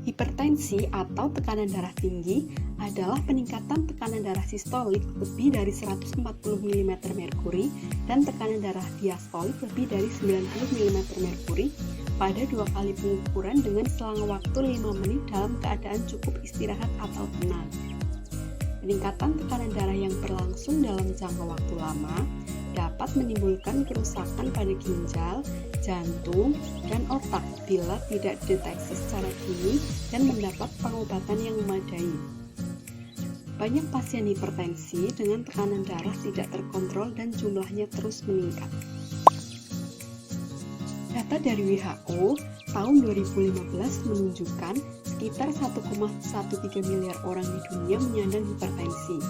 Hipertensi atau tekanan darah tinggi adalah peningkatan tekanan darah sistolik lebih dari 140 mm merkuri dan tekanan darah diastolik lebih dari 90 mm merkuri pada 2 kali pengukuran dengan selang waktu 5 menit dalam keadaan cukup istirahat atau tenang. Peningkatan tekanan darah yang berlangsung dalam jangka waktu lama dapat menimbulkan kerusakan pada ginjal, jantung, dan otak bila tidak dideteksi secara dini dan mendapat pengobatan yang memadai. Banyak pasien hipertensi dengan tekanan darah tidak terkontrol dan jumlahnya terus meningkat. Data dari WHO tahun 2015 menunjukkan sekitar 1,13 miliar orang di dunia menyandang hipertensi.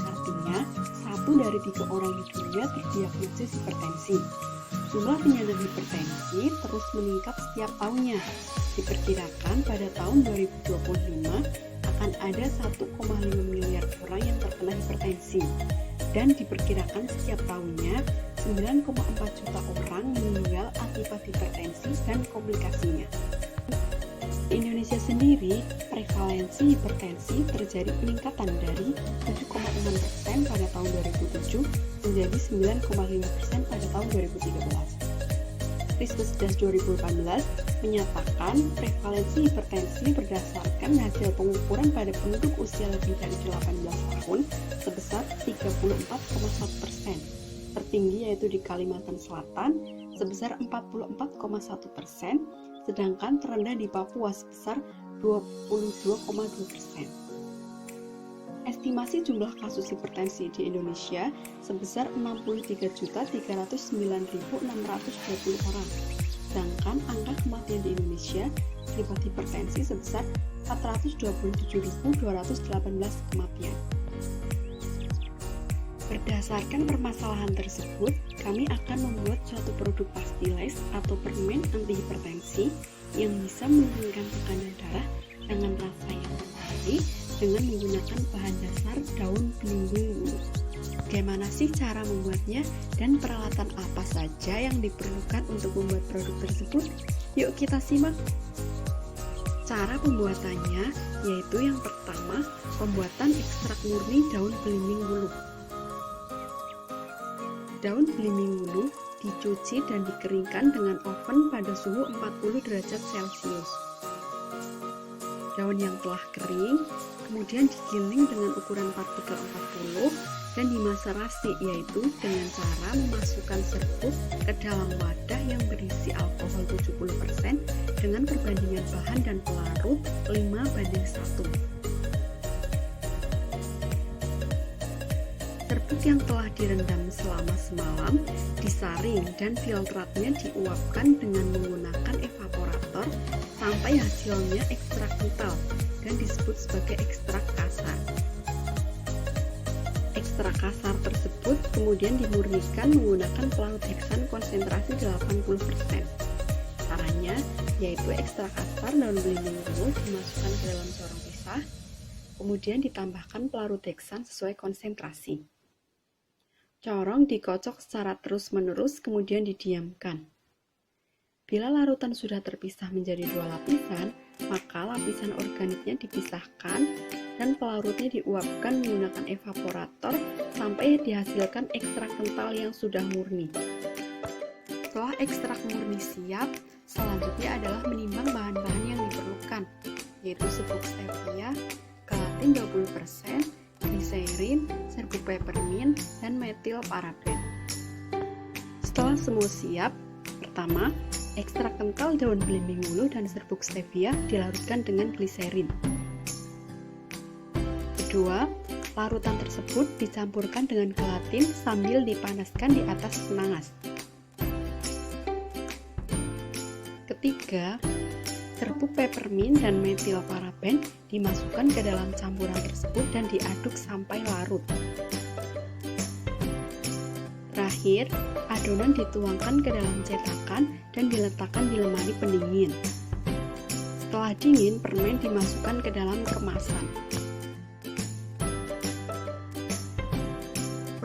Artinya, 1 dari 3 orang di dunia terdiagnosis hipertensi. Jumlah penyandang hipertensi terus meningkat setiap tahunnya. Diperkirakan pada tahun 2025 akan ada 1,5 miliar orang yang terkena hipertensi. Dan diperkirakan setiap tahunnya 9,4 juta orang meninggal akibat hipertensi dan komplikasinya. Di Indonesia sendiri, prevalensi hipertensi terjadi peningkatan dari 7,6% pada tahun 2007 menjadi 9,5% pada tahun 2013. Riskesdas 2018 menyatakan prevalensi hipertensi berdasarkan hasil pengukuran pada penduduk usia lebih dari 18 tahun sebesar 34,1%. Tertinggi yaitu di Kalimantan Selatan sebesar 44,1%, sedangkan terendah di Papua sebesar 22,2%. Estimasi jumlah kasus hipertensi di Indonesia sebesar 63.309.620 orang, sedangkan angka kematian di Indonesia akibat hipertensi sebesar 427.218 kematian. Berdasarkan permasalahan tersebut, kami akan membuat suatu produk pastiles atau permen antihipertensi yang bisa menurunkan tekanan darah dengan rasa yang menarik dengan menggunakan bahan dasar daun belimbing wuluh. Bagaimana sih cara membuatnya dan peralatan apa saja yang diperlukan untuk membuat produk tersebut? Yuk kita simak. Cara pembuatannya yaitu yang pertama, pembuatan ekstrak murni daun belimbing wuluh. Daun belimbing wuluh dicuci dan dikeringkan dengan oven pada suhu 40 derajat Celcius. Daun yang telah kering kemudian digiling dengan ukuran partikel 40 dan dimaserasi, yaitu dengan cara memasukkan serbuk ke dalam wadah yang berisi alkohol 70% dengan perbandingan bahan dan pelarut 5:1. Serbuk yang telah direndam selama semalam disaring dan filtratnya diuapkan dengan menggunakan evaporator sampai hasilnya ekstrak kental dan disebut sebagai ekstrak kasar. Ekstrak kasar tersebut kemudian dimurnikan menggunakan pelarut heksan konsentrasi 80%. Caranya yaitu ekstrak kasar daun belimbing wuluh dimasukkan ke dalam corong pisah, kemudian ditambahkan pelarut heksan sesuai konsentrasi. Corong dikocok secara terus-menerus kemudian didiamkan. Bila larutan sudah terpisah menjadi 2 lapisan, maka lapisan organiknya dipisahkan dan pelarutnya diuapkan menggunakan evaporator sampai dihasilkan ekstrak kental yang sudah murni. Setelah ekstrak murni siap, selanjutnya adalah menimbang bahan-bahan yang diperlukan, yaitu serbuk stevia, gelatin 20%, gliserin, serbuk peppermint, dan metil paraben. Setelah semua siap, pertama, ekstrak kental daun belimbing wuluh dan serbuk stevia dilarutkan dengan gliserin. Kedua, larutan tersebut dicampurkan dengan gelatin sambil dipanaskan di atas penanas. Ketiga, serbuk peppermint dan metil paraben dimasukkan ke dalam campuran tersebut dan diaduk sampai larut. Terakhir, adonan dituangkan ke dalam cetakan dan diletakkan di lemari pendingin. Setelah dingin, permen dimasukkan ke dalam kemasan.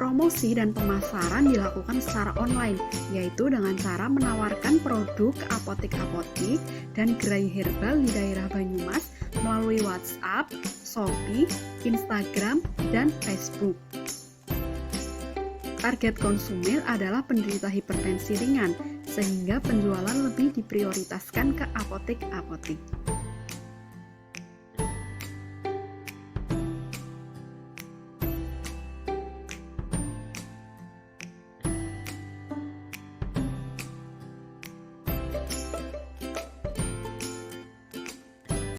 Promosi dan pemasaran dilakukan secara online, yaitu dengan cara menawarkan produk ke apotek-apotek dan gerai herbal di daerah Banyumas melalui WhatsApp, Shopee, Instagram, dan Facebook. Target konsumen adalah penderita hipertensi ringan, sehingga penjualan lebih diprioritaskan ke apotek-apotek.